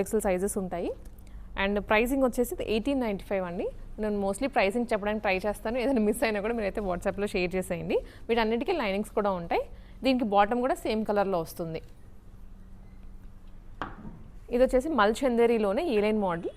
XL sizes ఉంటాయి. And pricing వచ్చేసి 1895 అండి. నేను మోస్ట్లీ ప్రైసింగ్ చెప్పడానికి ట్రై చేస్తాను. ఏదైనా మిస్ అయినా కూడా మీరైతే వాట్సాప్లో షేర్ చేసేయండి. వీటన్నిటికీ లైనింగ్స్ కూడా ఉంటాయి. దీనికి బాటమ్ కూడా సేమ్ కలర్లో వస్తుంది. ఇది వచ్చేసి మల్చందేరీలోనే ఏ లైన్ మోడల్.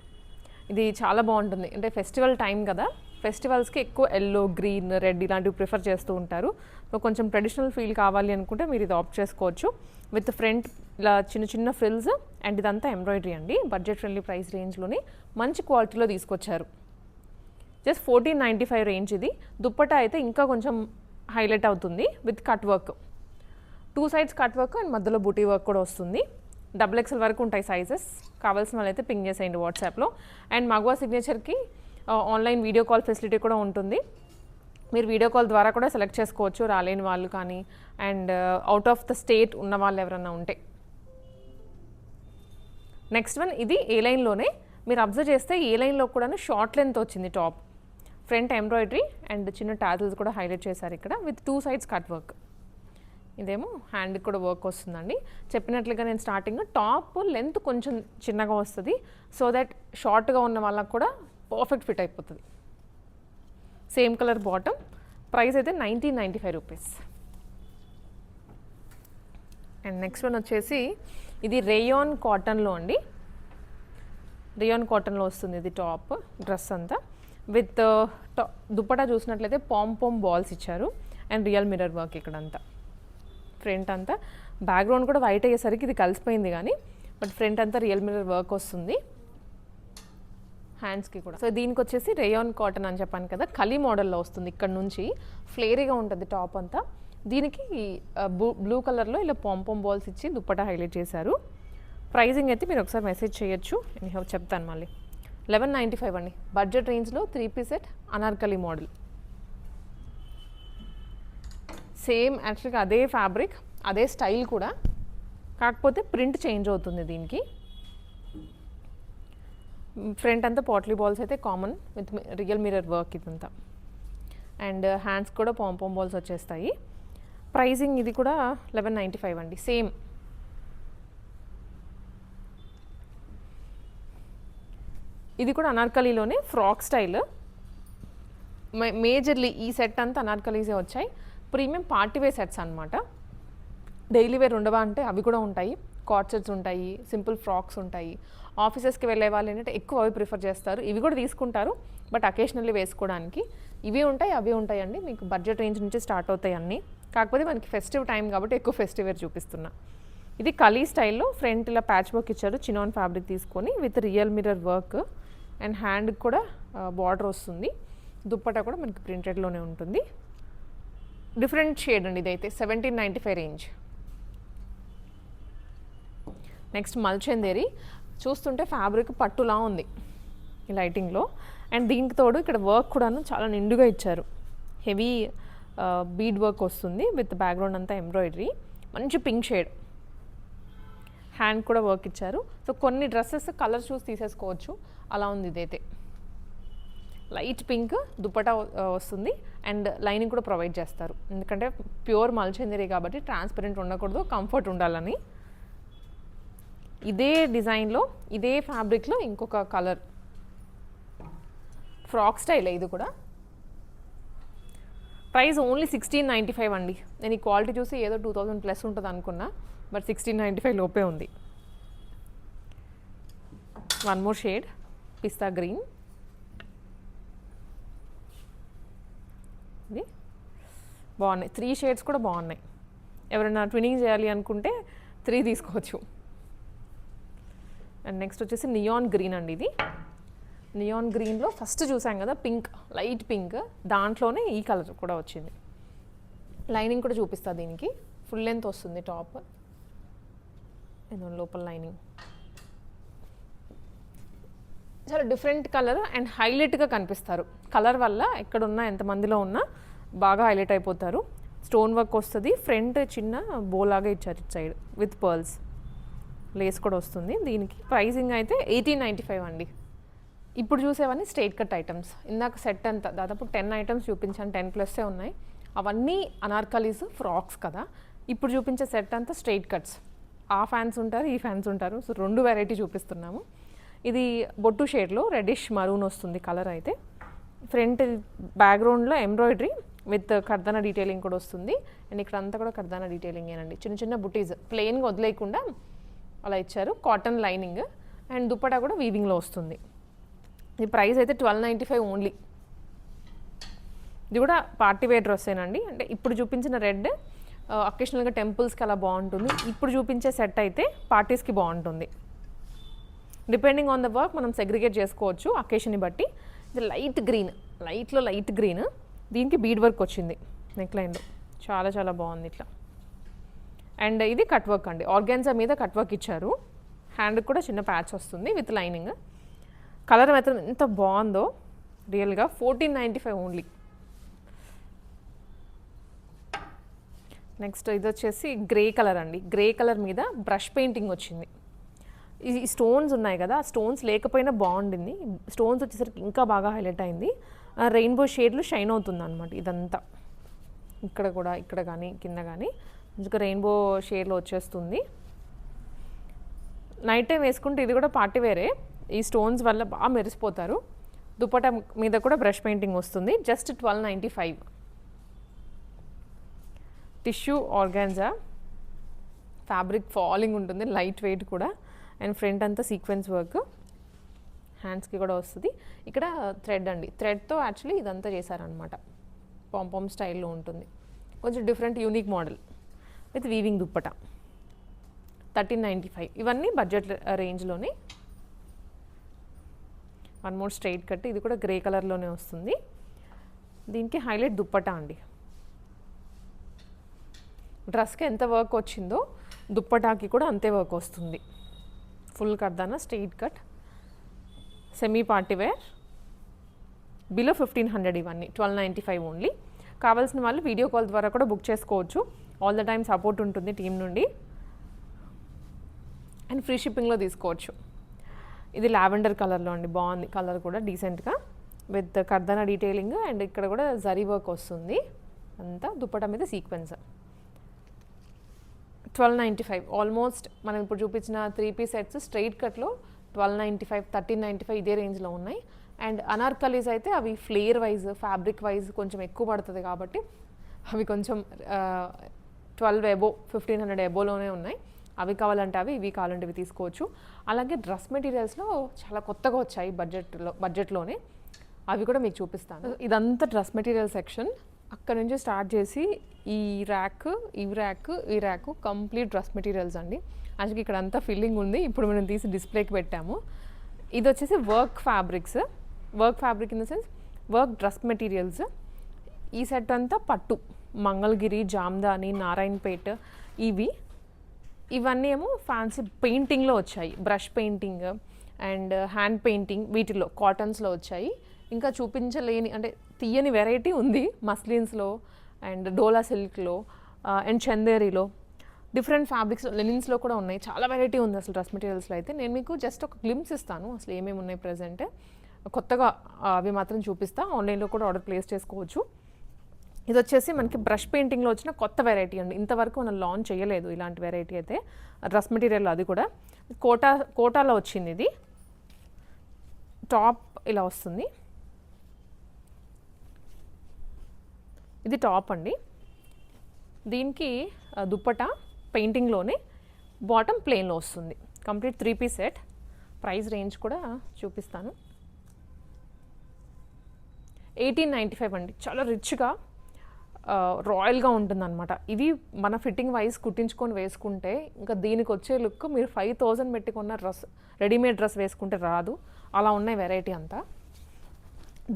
ఇది చాలా బాగుంటుంది. అంటే ఫెస్టివల్ టైం కదా, ఫెస్టివల్స్కి ఎక్కువ ఎల్లో, గ్రీన్, రెడ్ ఇలాంటివి ప్రిఫర్ చేస్తూ ఉంటారు. సో కొంచెం ట్రెడిషనల్ ఫీల్ కావాలి అనుకుంటే మీరు ఇది ఆప్ట్ చేసుకోవచ్చు. విత్ ఫ్రంట్ ఇలా చిన్న చిన్న ఫ్రిల్స్ అండ్ ఇదంతా ఎంబ్రాయిడరీ అండి. బడ్జెట్ ఫ్రెండ్లీ ప్రైస్ రేంజ్లోనే మంచి క్వాలిటీలో తీసుకొచ్చారు. జస్ట్ 1495 రేంజ్ ఇది. దుప్పట్టా అయితే ఇంకా కొంచెం హైలైట్ అవుతుంది with cut work. 2 sides cut work and మధ్యలో బూటీ వర్క్ కూడా వస్తుంది. XXL వరకు ఉంటాయి సైజెస్. కావాల్సిన వాళ్ళైతే పింగ్ చేసేయండి వాట్సాప్లో. అండ్ మగవా సిగ్నేచర్కి ఆన్లైన్ వీడియో కాల్ ఫెసిలిటీ కూడా ఉంటుంది. మీరు వీడియో కాల్ ద్వారా కూడా సెలెక్ట్ చేసుకోవచ్చు, రాలేని వాళ్ళు కానీ and out of the state ఉన్న వాళ్ళు ఎవరన్నా ఉంటే. నెక్స్ట్ వన్ ఇది ఏ లైన్లోనే. మీరు అబ్జర్వ్ చేస్తే ఏ లైన్లో కూడా షార్ట్ లెంత్ వచ్చింది టాప్. ఫ్రంట్ ఎంబ్రాయిడరీ అండ్ చిన్న టాజిల్స్ కూడా హైలైట్ చేశారు ఇక్కడ విత్ 2 సైడ్స్ కట్ వర్క్. ఇదేమో హ్యాండ్కి కూడా వర్క్ వస్తుందండి. చెప్పినట్లుగా నేను స్టార్టింగ్ టాప్ లెంత్ కొంచెం చిన్నగా వస్తుంది, సో దట్ షార్ట్గా ఉన్న వాళ్ళకు కూడా పర్ఫెక్ట్ ఫిట్ అయిపోతుంది. Same colour bottom. ప్రైస్ అయితే 1995 రూపీస్. అండ్ నెక్స్ట్ వన్ వచ్చేసి ఇది రేయాన్ కాటన్లో అండి. రేయాన్ కాటన్లో వస్తుంది ఇది టాప్ డ్రెస్ అంతా. విత్ దుప్పటా చూసినట్లయితే పామ్ బాల్స్ ఇచ్చారు అండ్ రియల్ మిర్రర్ వర్క్ ఇక్కడంతా. ఫ్రంట్ అంతా బ్యాక్గ్రౌండ్ కూడా వైట్ అయ్యేసరికి ఇది కలిసిపోయింది కానీ బట్ ఫ్రంట్ అంతా రియల్ మిర్రర్ వర్క్ వస్తుంది. హ్యాండ్స్కి కూడా. సో దీనికి వచ్చేసి రేయాన్ కాటన్ అని చెప్పాను కదా, కలీ మోడల్లో వస్తుంది. ఇక్కడ నుంచి ఫ్లేరీగా ఉంటుంది టాప్ అంతా. దీనికి బ్లూ కలర్లో ఇలా పామ్ బాల్స్ ఇచ్చి దుప్పటా హైలైట్ చేశారు. ప్రైజింగ్ అయితే మీరు ఒకసారి మెసేజ్ చేయొచ్చు, నేను చెప్తాను మళ్ళీ. 1195 అండి. బడ్జెట్ రేంజ్లో 3 piece set anarkali model. Same యాక్చువల్గా అదే ఫ్యాబ్రిక్, అదే స్టైల్ కూడా, కాకపోతే ప్రింట్ చేంజ్ అవుతుంది దీనికి. ఫ్రంట్ అంతా పాట్లీ బాల్స్ అయితే common with real mirror work ఇదంతా. అండ్ హ్యాండ్స్ కూడా పామ్ బాల్స్ వచ్చేస్తాయి. ప్రైజింగ్ ఇది కూడా 1195 అండి. సేమ్. ఇది కూడా అనార్కలీలోనే ఫ్రాక్ స్టైల్. మేజర్లీ ఈ సెట్ అంతా అనార్కలీసే వచ్చాయి. ప్రీమియం పార్టీ వేర్ సెట్స్ అనమాట. డైలీ వేర్ ఉండవా అంటే అవి కూడా ఉంటాయి. కార్డ్ సెట్స్ ఉంటాయి, సింపుల్ ఫ్రాక్స్ ఉంటాయి. ఆఫీసెస్కి వెళ్ళే వాళ్ళు ఏంటంటే ఎక్కువ అవి ప్రిఫర్ చేస్తారు. ఇవి కూడా తీసుకుంటారు బట్ అకేషనల్లీ వేసుకోవడానికి. ఇవి ఉంటాయి, అవి ఉంటాయండి. మీకు బడ్జెట్ రేంజ్ నుంచి స్టార్ట్ అవుతాయి అన్నీ. కాకపోతే మనకి ఫెస్టివ్ టైం కాబట్టి ఎక్కువ ఫెస్టివ్ వేర్ చూపిస్తున్నా. ఇది కలీ స్టైల్లో ఫ్రంట్ ఇలా ప్యాచ్ వర్క్ ఇచ్చారు, చినాన్ ఫ్యాబ్రిక్ తీసుకొని with real mirror work and హ్యాండ్కి కూడా బార్డర్ వస్తుంది. దుప్పటా కూడా మనకి ప్రింటెడ్లోనే ఉంటుంది. డిఫరెంట్ షేడ్ అండి ఇదైతే. 1795 రేంజ్. నెక్స్ట్ మల్చందేరి. చూస్తుంటే ఫ్యాబ్రిక్ పట్టులా ఉంది ఈ లైటింగ్లో. అండ్ దీనికి తోడు ఇక్కడ వర్క్ కూడాను చాలా నిండుగా ఇచ్చారు. హెవీ బీడ్ వర్క్ వస్తుంది విత్ బ్యాక్గ్రౌండ్ అంతా ఎంబ్రాయిడరీ. మంచి పింక్ షేడ్. హ్యాండ్ కూడా వర్క్ ఇచ్చారు. సో కొన్ని డ్రెస్సెస్ కలర్ చూసి తీసేసుకోవచ్చు, అలా ఉంది ఇదైతే. లైట్ పింక్ దుప్పటా వస్తుంది అండ్ లైనింగ్ కూడా ప్రొవైడ్ చేస్తారు. ఎందుకంటే ప్యూర్ మల్చందేరి కాబట్టి ట్రాన్స్పరెంట్ ఉండకూడదు, కంఫర్ట్ ఉండాలని. ఇదే డిజైన్లో ఇదే ఫ్యాబ్రిక్లో ఇంకొక కలర్ ఫ్రాక్ స్టైల్. ఇది కూడా ప్రైస్ ఓన్లీ 1695 అండి. నేను ఈ క్వాలిటీ చూసి ఏదో 2000 ప్లస్ ఉంటుంది అనుకున్నా, బట్ 1695 లోపే ఉంది. వన్ మోర్ షేడ్ పిస్తా గ్రీన్. ఇది బాగున్నాయి. 3 షేడ్స్ కూడా బాగున్నాయి. ఎవరైనా ట్విన్నింగ్ చేయాలి అనుకుంటే 3 తీసుకోవచ్చు. అండ్ నెక్స్ట్ వచ్చేసి నియాన్ గ్రీన్ అండి. ఇది నియాన్ గ్రీన్లో ఫస్ట్ చూసాం కదా పింక్, లైట్ పింక్, దాంట్లోనే ఈ కలర్ కూడా వచ్చింది. లైనింగ్ కూడా చూపిస్తా. దీనికి ఫుల్ లెంత్ వస్తుంది టాప్, లోపల లైనింగ్. చాలా డిఫరెంట్ కలర్ అండ్ హైలైట్గా కనిపిస్తారు. కలర్ వల్ల ఎక్కడున్నా ఎంతమందిలో ఉన్నా బాగా హైలైట్ అయిపోతారు. స్టోన్ వర్క్ వస్తుంది. ఫ్రంట్ చిన్న బోలాగా ఇచ్చారు ఇటు సైడ్ విత్ పర్ల్స్. లేస్ కూడా వస్తుంది. దీనికి ప్రైసింగ్ అయితే 1895 అండి. ఇప్పుడు చూసేవన్నీ స్ట్రైట్ కట్ ఐటమ్స్. ఇందాక సెట్ అంతా దాదాపు 10 ఐటమ్స్ చూపించాను, 10+ ఉన్నాయి. అవన్నీ అనార్కలీస్ ఫ్రాక్స్ కదా. ఇప్పుడు చూపించే సెట్ అంతా స్ట్రైట్ కట్స్. ఆ ఫ్యాన్స్ ఉంటారు, ఈ ఫ్యాన్స్ ఉంటారు. సో 2 వెరైటీ చూపిస్తున్నాము. ఇది బొట్టు షేడ్లో రెడ్డిష్ మరూన్ వస్తుంది కలర్ అయితే. ఫ్రంట్ బ్యాక్గ్రౌండ్లో ఎంబ్రాయిడరీ విత్ కర్దానా డీటెయిలింగ్ కూడా వస్తుంది. అండ్ ఇక్కడ అంతా కూడా కర్దానా డీటెయిలింగ్ ఏనండి. చిన్న చిన్న బుటీస్ ప్లెయిన్గా వదిలేయకుండా అలా ఇచ్చారు. కాటన్ లైనింగ్ అండ్ దుప్పటా కూడా వీవింగ్లో వస్తుంది. ఈ ప్రైస్ అయితే 1295 ఓన్లీ. ఇది కూడా పార్టీ వేర్ డ్రెస్సేనండి. అంటే ఇప్పుడు చూపించిన రెడ్ అకేషనల్గా టెంపుల్స్కి అలా బాగుంటుంది. ఇప్పుడు చూపించే సెట్ అయితే పార్టీస్కి బాగుంటుంది. డిపెండింగ్ ఆన్ ద వర్క్ మనం సెగ్రిగేట్ చేసుకోవచ్చు అకేషన్ని బట్టి. ఇది లైట్ గ్రీన్, లైట్లో లైట్ గ్రీన్, దీనికి బీడ్ వర్క్ వచ్చింది నెక్ లైన్లో. చాలా చాలా బాగుంది ఇట్లా. అండ్ ఇది కట్ వర్క్ అండి, ఆర్గాన్జా మీద కట్ వర్క్ ఇచ్చారు. హ్యాండ్కి కూడా చిన్న ప్యాచ్ వస్తుంది విత్ లైనింగ్. కలర్ మాత్రం ఎంత బాగుందో రియల్గా. 1495 ఓన్లీ. నెక్స్ట్ ఇది వచ్చేసి గ్రే కలర్ అండి. గ్రే కలర్ మీద బ్రష్ పెయింటింగ్ వచ్చింది. ఈ స్టోన్స్ ఉన్నాయి కదా, ఆ స్టోన్స్ లేకపోయినా బాగుండింది. స్టోన్స్ వచ్చేసరికి ఇంకా బాగా హైలైట్ అయింది. రెయిన్బో షేడ్లు షైన్ అవుతుంది అనమాట ఇదంతా. ఇక్కడ కూడా, ఇక్కడ కానీ కింద కానీ ఇంకా రెయిన్బో షేడ్లో వచ్చేస్తుంది. నైట్ టైం వేసుకుంటే ఇది కూడా పార్టీ వేరే. ఈ స్టోన్స్ వల్ల బాగా మెరిసిపోతారు. దుపట్టా మీద కూడా బ్రష్ పెయింటింగ్ వస్తుంది. Just 1295. Tissue organza fabric falling ఉంటుంది, లైట్ వెయిట్ కూడా. అండ్ ఫ్రంట్ అంతా సీక్వెన్స్ వర్క్, హ్యాండ్స్కి కూడా వస్తుంది. ఇక్కడ థ్రెడ్ అండి, థ్రెడ్తో యాక్చువల్లీ ఇదంతా చేశారనమాట. పాంపామ్ స్టైల్లో ఉంటుంది. కొంచెం different unique model with weaving dupatta. 1395. ఇవన్నీ బడ్జెట్ రేంజ్లోనే. వన్ మోర్ స్ట్రైట్ కట్, ఇది కూడా గ్రే కలర్లోనే వస్తుంది. దీనికి హైలైట్ దుప్పటా అండి. డ్రెస్కి ఎంత వర్క్ వచ్చిందో దుప్పటాకి కూడా అంతే వర్క్ వస్తుంది. ఫుల్ కర్దానా straight cut, semi party wear, below 1500. ఇవన్నీ 1295 ఓన్లీ. కావాల్సిన వాళ్ళు వీడియో కాల్ ద్వారా కూడా బుక్ చేసుకోవచ్చు. ఆల్ ద టైమ్ సపోర్ట్ ఉంటుంది టీం నుండి. అండ్ ఫ్రీ షిప్పింగ్లో తీసుకోవచ్చు. ఇది లావెండర్ కలర్లో అండి, బాగుంది కలర్ కూడా డీసెంట్గా విత్ కర్దానా డీటెయిలింగ్. అండ్ ఇక్కడ కూడా జరీ వర్క్ వస్తుంది అంతా. దుప్పటా మీద సీక్వెన్స్. 1295 ఆల్మోస్ట్ మనం ఇప్పుడు చూపించిన 3 పీస్ సెట్స్ స్ట్రైట్ కట్లో 1295, 1395 ఇదే రేంజ్లో ఉన్నాయి. అండ్ అనార్కలీస్ అయితే అవి ఫ్లేర్ వైజ్, ఫ్యాబ్రిక్ వైజ్ కొంచెం ఎక్కువ పడుతుంది కాబట్టి అవి కొంచెం 12 అబోవ్, 1500 అబోవ్లోనే ఉన్నాయి. అవి కావాలంటే అవి, ఇవి కావాలంటే ఇవి తీసుకోవచ్చు. అలాగే డ్రెస్ మెటీరియల్స్లో చాలా కొత్తగా వచ్చాయి బడ్జెట్లోనే, అవి కూడా మీకు చూపిస్తాను. ఇదంతా డ్రెస్ మెటీరియల్ సెక్షన్. అక్కడ నుంచి స్టార్ట్ చేసి ఈ ర్యాక్, ఈ ర్యాక్ కంప్లీట్ డ్రెస్ మెటీరియల్స్ అండి. యాక్చువల్లీ ఇక్కడ అంతా ఫిల్లింగ్ ఉంది, ఇప్పుడు మనం తీసి డిస్ప్లేకి పెట్టాము. ఇది వచ్చేసి work fabrics, work fabric in the sense work dress materials. ఈ సెట్ అంతా పట్టు, మంగళగిరి, జామ్దాని, నారాయణపేట్ ఇవన్నీ ఏమో ఫ్యాన్సీ పెయింటింగ్లో వచ్చాయి. Brush painting and hand painting వీటిలో కాటన్స్లో వచ్చాయి. ఇంకా చూపించలేని అంటే తీయని వెరైటీ ఉంది మస్లిన్స్లో అండ్ డోలా సిల్క్లో అండ్ చందేరిలో, డిఫరెంట్ ఫ్యాబ్రిక్స్, లెనిన్స్లో కూడా ఉన్నాయి. చాలా వెరైటీ ఉంది అసలు డ్రెస్ మెటీరియల్స్లో అయితే. నేను మీకు జస్ట్ ఒక గ్లిమ్స్ ఇస్తాను అసలు ఏమేమి ఉన్నాయి ప్రజెంట్. కొత్తగా అవి మాత్రం చూపిస్తా. ఆన్లైన్లో కూడా ఆర్డర్ ప్లేస్ చేసుకోవచ్చు. ఇది వచ్చేసి మనకి బ్రష్ పెయింటింగ్లో వచ్చిన కొత్త వెరైటీ అండి. ఇంతవరకు మనం లాంచ్ చేయలేదు ఇలాంటి వెరైటీ అయితే డ్రెస్ మెటీరియల్. అది కూడా కోటాలో వచ్చింది. ఇది టాప్ ఇలా వస్తుంది. ఇది టాప్ అండి. దీనికి దుప్పటా పెయింటింగ్లోనే, బాటమ్ ప్లెయిన్లో వస్తుంది. Complete 3 piece set. Price range కూడా చూపిస్తాను. 1895 అండి. చాలా రిచ్గా రాయల్గా ఉంటుందన్నమాట. ఇది మన ఫిట్టింగ్ వైజ్ కుట్టించుకొని వేసుకుంటే ఇంకా దీనికి వచ్చే లుక్ మీరు 5000 పెట్టుకున్న డ్రెస్, రెడీమేడ్ డ్రెస్ వేసుకుంటే రాదు. అలా ఉన్నాయి వెరైటీ అంతా.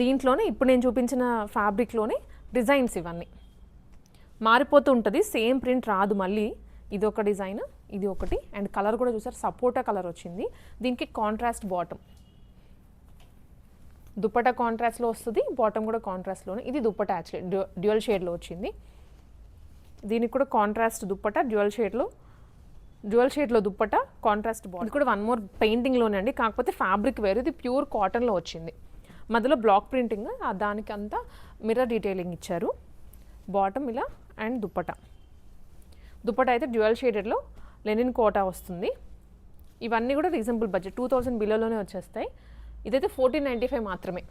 దీంట్లోనే ఇప్పుడు నేను చూపించిన ఫ్యాబ్రిక్లోనే డిజైన్స్ ఇవన్నీ మారిపోతూ ఉంటుంది. సేమ్ ప్రింట్ రాదు మళ్ళీ. ఇది ఒక డిజైన్, ఇది ఒకటి. అండ్ కలర్ కూడా చూసారు, సపోటా కలర్ వచ్చింది. దీనికి కాంట్రాస్ట్ బాటమ్, దుప్పటా కాంట్రాస్ట్లో వస్తుంది, బాటమ్ కూడా కాంట్రాస్ట్లోనే. ఇది దుప్పటా యాక్చువల్లీ డ్యూయల్ షేడ్లో వచ్చింది. దీనికి కూడా కాంట్రాస్ట్ దుప్పటా, డ్యూయల్ షేడ్లో దుప్పటా, కాంట్రాస్ట్ బాటమ్. ఇది కూడా వన్ మోర్ పెయింటింగ్లోనే అండి, కాకపోతే ఫ్యాబ్రిక్ వేరు. ఇది ప్యూర్ కాటన్లో వచ్చింది. మధ్యలో బ్లాక్ ప్రింటింగ్, దానికి అంతా మిర్రర్ డీటెయిలింగ్ ఇచ్చారు. బాటమ్ ఇలా అండ్ దుప్పటా అయితే డ్యూయల్ షేడెడ్లో లెనిన్ కోటా వస్తుంది. ఇవన్నీ కూడా రీజనబుల్ బడ్జెట్ 2000 బిలోలోనే వచ్చేస్తాయి. ఇదైతే 1495 మాత్రమే.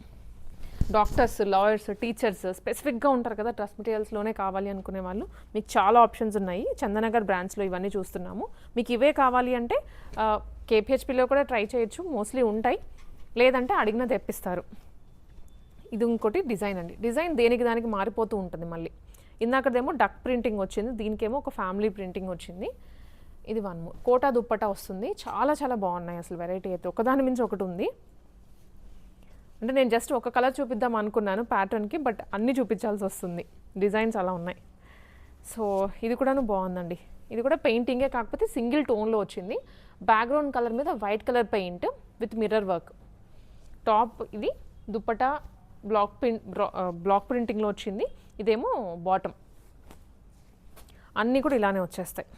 డాక్టర్స్, లాయర్స్, టీచర్స్ స్పెసిఫిక్గా ఉంటారు కదా, డ్రెస్ మెటీరియల్స్లోనే కావాలి అనుకునే వాళ్ళు మీకు చాలా ఆప్షన్స్ ఉన్నాయి. చందనగర్ బ్రాంచ్లో ఇవన్నీ చూస్తున్నాము. మీకు ఇవే కావాలి అంటే కేపీహెచ్పిలో కూడా ట్రై చేయొచ్చు, మోస్ట్లీ ఉంటాయి. లేదంటే అడిగిన తెప్పిస్తారు. ఇది ఇంకోటి డిజైన్ అండి. డిజైన్ దేనికి దానికి మారిపోతూ ఉంటుంది. మళ్ళీ ఇందాకదేమో డక్ ప్రింటింగ్ వచ్చింది, దీనికేమో ఒక ఫ్యామిలీ ప్రింటింగ్ వచ్చింది. ఇది వన్ మోర్ కోటా దుప్పటా వస్తుంది. చాలా చాలా బాగున్నాయి అసలు. వెరైటీ అయితే ఒకదాని మించి ఒకటి ఉంది. అంటే నేను జస్ట్ ఒక కలర్ చూపిద్దాం అనుకున్నాను ప్యాటర్న్కి, బట్ అన్నీ చూపించాల్సి వస్తుంది. డిజైన్స్ అలా ఉన్నాయి. సో ఇది కూడాను బాగుందండి. ఇది కూడా పెయింటింగే, కాకపోతే సింగిల్ టోన్లో వచ్చింది. బ్యాక్గ్రౌండ్ కలర్ మీద white colour paint with mirror work. Top ఇది దుప్పటా బ్లాక్ ప్రింటింగ్లో వచ్చింది. ఇదేమో బాటమ్. అన్నీ కూడా ఇలానే వచ్చేస్తాయి.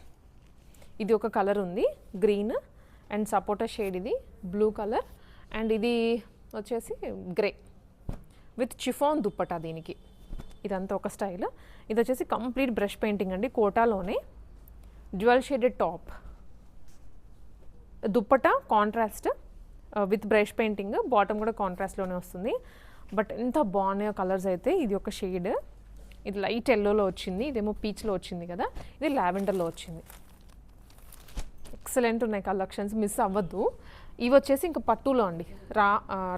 ఇది ఒక కలర్ ఉంది గ్రీన్ అండ్ సపోటా షేడ్, ఇది బ్లూ కలర్, అండ్ ఇది వచ్చేసి గ్రే విత్ చిఫాన్ దుప్పటా దీనికి. ఇదంతా ఒక స్టైల్. ఇది వచ్చేసి కంప్లీట్ బ్రష్ పెయింటింగ్ అండి, కోటాలోనే dual shaded top. Dupatta contrast with brush painting, bottom కూడా కాంట్రాస్ట్లోనే వస్తుంది. బట్ ఎంత బాగున్నాయో కలర్స్ అయితే. ఇది ఒక షేడ్, ఇది లైట్ ఎల్లోలో వచ్చింది, ఇదేమో పీచ్లో వచ్చింది కదా, ఇది లావెండర్లో వచ్చింది. ఎక్సలెంట్ ఉన్నాయి కలెక్షన్స్, మిస్ అవ్వద్దు. ఇవి వచ్చేసి ఇంకా పట్టులో అండి.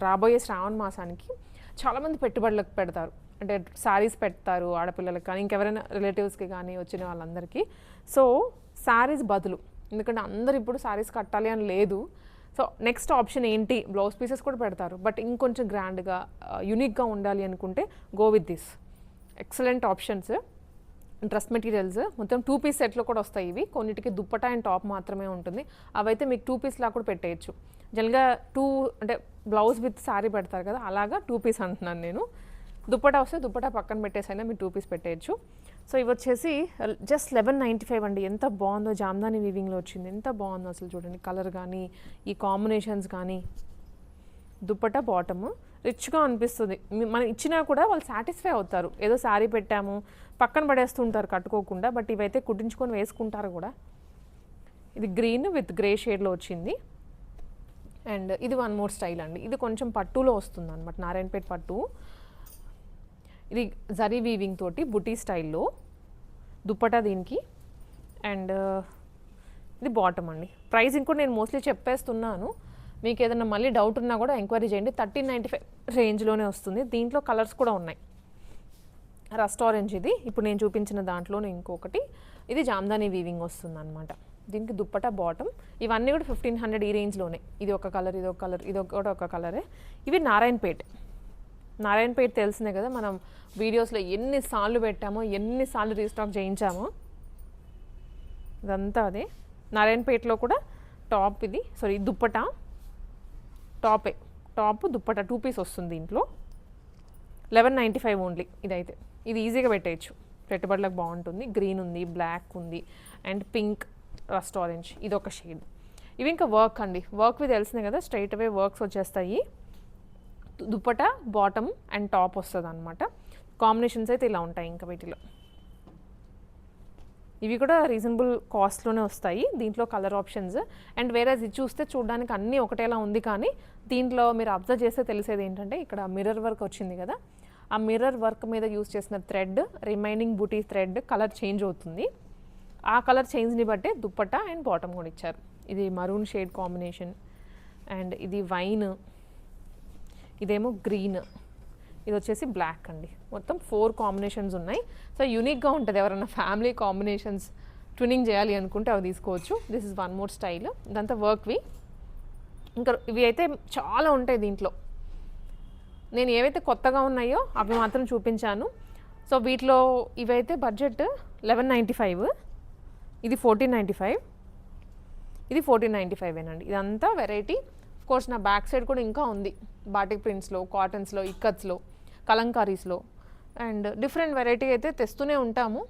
రాబోయే శ్రావణ మాసానికి చాలామంది పెట్టుబడులకు పెడతారు, అంటే శారీస్ పెడతారు ఆడపిల్లలకు కానీ ఇంకెవరైనా రిలేటివ్స్కి కానీ వచ్చిన వాళ్ళందరికీ. సో శారీస్ బదులు, ఎందుకంటే అందరు ఇప్పుడు శారీస్ కట్టాలి అని లేదు. సో నెక్స్ట్ ఆప్షన్ ఏంటి, బ్లౌజ్ పీసెస్ కూడా పెడతారు, బట్ ఇంకొంచెం గ్రాండ్గా యూనిక్గా ఉండాలి అనుకుంటే go with this. Excellent options. Dress materials మొత్తం 2 పీస్ సెట్లో కూడా వస్తాయి. ఇవి కొన్నిటికి దుప్పటా అండ్ టాప్ మాత్రమే ఉంటుంది. అవైతే మీకు 2 పీస్లా కూడా పెట్టేయచ్చు. జనరల్గా అంటే బ్లౌజ్ విత్ శారీ పెడతారు కదా, అలాగా 2 పీస్ అంటున్నాను నేను. దుప్పటా వస్తే దుప్పటా పక్కన పెట్టేసైనా మీరు 2 పీస్ పెట్టేయచ్చు. సో ఇవి వచ్చేసి జస్ట్ 1195 అండి. ఎంత బాగుందో, జామ్దాని వీవింగ్లో వచ్చింది. ఎంత బాగుందో అసలు చూడండి, కలర్ కానీ ఈ కాంబినేషన్స్ కానీ. దుప్పటా బాటమ్ రిచ్గా అనిపిస్తుంది. మనం ఇచ్చినా కూడా వాళ్ళు సాటిస్ఫై అవుతారు. ఏదో శారీ పెట్టాము పక్కన పడేస్తుంటారు కట్టుకోకుండా, బట్ ఇవైతే కుట్టించుకొని వేసుకుంటారు కూడా. ఇది గ్రీన్ విత్ గ్రే షేడ్లో వచ్చింది. అండ్ ఇది వన్ మోర్ స్టైల్ అండి. ఇది కొంచెం పట్టులో వస్తుంది అనమాట, నారాయణపేట పట్టు. ఇది జరీ వీవింగ్ తోటి బుటీ స్టైల్లో దుప్పటా దీనికి. అండ్ ఇది బాటమ్ అండి. ప్రైసింగ్ కూడా నేను మోస్ట్లీ చెప్పేస్తున్నాను, మీకు ఏదైనా మళ్ళీ డౌట్ ఉన్నా కూడా ఎంక్వైరీ చేయండి. 1395 రేంజ్లోనే వస్తుంది. దీంట్లో కలర్స్ కూడా ఉన్నాయి. రస్ట్ ఆరెంజ్ ఇది, ఇప్పుడు నేను చూపించిన దాంట్లోనే ఇంకొకటి. ఇది జామ్దాని వీవింగ్ వస్తుంది అనమాట. దీనికి దుప్పటా బాటమ్. ఇవన్నీ కూడా 1500 ఈ రేంజ్లోనే. ఇది ఒక కలర్, ఇది ఒక కలర్, ఇది కూడా ఒక కలరే. ఇవి నారాయణపేట్. నారాయణపేట్ తెలిసినే కదా, మనం వీడియోస్లో ఎన్నిసార్లు పెట్టామో, ఎన్నిసార్లు రీస్టాక్ చేయించామో. ఇదంతా అదే. నారాయణపేటలో కూడా టాప్ ఇది, సారీ దుప్పటా టాపే, టాప్ దుప్పటా 2 పీస్ వస్తుంది దీంట్లో. 1195 ఓన్లీ. ఇదైతే ఇది ఈజీగా పెట్టేయచ్చు, పెట్టుబడులకు బాగుంటుంది. గ్రీన్ ఉంది, బ్లాక్ ఉంది, అండ్ పింక్, రస్ట్ ఆరెంజ్, ఇది ఒక షేడ్. ఇవి ఇంకా వర్క్ అండి. వర్క్వి తెలిసినాయి కదా, స్ట్రైట్ అవే వర్క్స్ వచ్చేస్తాయి. దుప్పటా బాటమ్ అండ్ టాప్ వస్తుంది అనమాట. కాంబినేషన్స్ అయితే ఇలా ఉంటాయి ఇంకా వీటిలో. ఇవి కూడా రీజనబుల్ కాస్ట్లోనే వస్తాయి. దీంట్లో కలర్ ఆప్షన్స్ అండ్ వేరే ఇది చూస్తే చూడడానికి అన్నీ ఒకటేలా ఉంది, కానీ దీంట్లో మీరు అబ్జర్వ్ చేస్తే తెలిసేది ఏంటంటే ఇక్కడ మిర్రర్ వర్క్ వచ్చింది కదా, ఆ మిర్రర్ వర్క్ మీద యూస్ చేసిన థ్రెడ్, రిమైనింగ్ బూటీ థ్రెడ్ కలర్ చేంజ్ అవుతుంది. ఆ కలర్ చేంజ్ని బట్టే దుప్పట్టా అండ్ బాటమ్ కూడా ఇచ్చారు. ఇది మరూన్ షేడ్ కాంబినేషన్, అండ్ ఇది వైన్, ఇదేమో గ్రీన్, ఇది వచ్చేసి బ్లాక్ అండి. మొత్తం 4 కాంబినేషన్స్ ఉన్నాయి. సో యూనిక్గా ఉంటుంది. ఎవరైనా ఫ్యామిలీ కాంబినేషన్స్ ట్విన్నింగ్ చేయాలి అనుకుంటే అవి తీసుకోవచ్చు. This is one more style. ఇదంతా వర్క్వి. ఇంకా ఇవి అయితే చాలా ఉంటాయి దీంట్లో. నేను ఏవైతే కొత్తగా ఉన్నాయో అవి మాత్రం చూపించాను. సో వీటిలో ఇవైతే బడ్జెట్ 1195, ఇది 1495, ఇది 1495 ఇదంతా వెరైటీ. కోర్స్ నా బ్యాక్ సైడ్ కూడా ఇంకా ఉంది. బాటిక్ ప్రింట్స్లో, కాటన్స్లో, ఇక్కత్స్లో, కలంకారీస్లో అండ్ డిఫరెంట్ వెరైటీ అయితే తెస్తూనే ఉంటాము,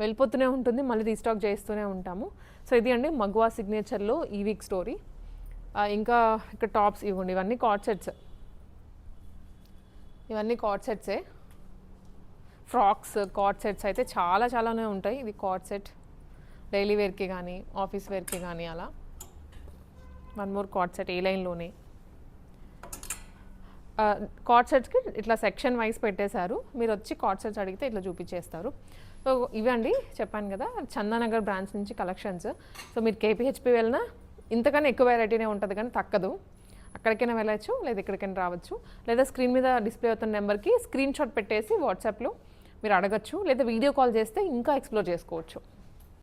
వెళ్ళిపోతూనే ఉంటుంది, మళ్ళీ రీస్టాక్ చేస్తూనే ఉంటాము. సో ఇది అండి మగ్వా సిగ్నేచర్లో ఈ వీక్ స్టోరీ. ఇంకా ఇక్కడ టాప్స్ ఇవ్వండి, ఇవన్నీ కార్డ్ సెట్స్, ఇవన్నీ కార్డ్ సెట్సే. ఫ్రాక్స్ కార్డ్ సెట్స్ అయితే చాలానే ఉంటాయి. ఇది కార్డ్ సెట్, డైలీ వేర్కి కానీ ఆఫీస్ వేర్కి కానీ అలా. వన్ మోర్ కార్డ్ సెట్ ఏ లైన్లోనే. కార్డ్ సెట్స్కి ఇట్లా సెక్షన్ వైజ్ పెట్టేశారు. మీరు వచ్చి కార్డ్ సెట్స్ అడిగితే ఇట్లా చూపించేస్తారు. సో ఇవండి చెప్పాను కదా చందానగర్ బ్రాంచ్ నుంచి కలెక్షన్స్. సో మీరు కేపీహెచ్పి వెళ్ళినా ఇంతకన్నా ఎక్కువ వెరైటీనే ఉంటుంది కానీ తక్కదు. అక్కడికైనా వెళ్ళచ్చు, లేదా ఇక్కడికైనా రావచ్చు, లేదా స్క్రీన్ మీద డిస్ప్లే అవుతున్న నెంబర్కి స్క్రీన్ షాట్ పెట్టేసి వాట్సాప్లో మీరు అడగచ్చు, లేదా వీడియో కాల్ చేస్తే ఇంకా ఎక్స్ప్లోర్ చేసుకోవచ్చు.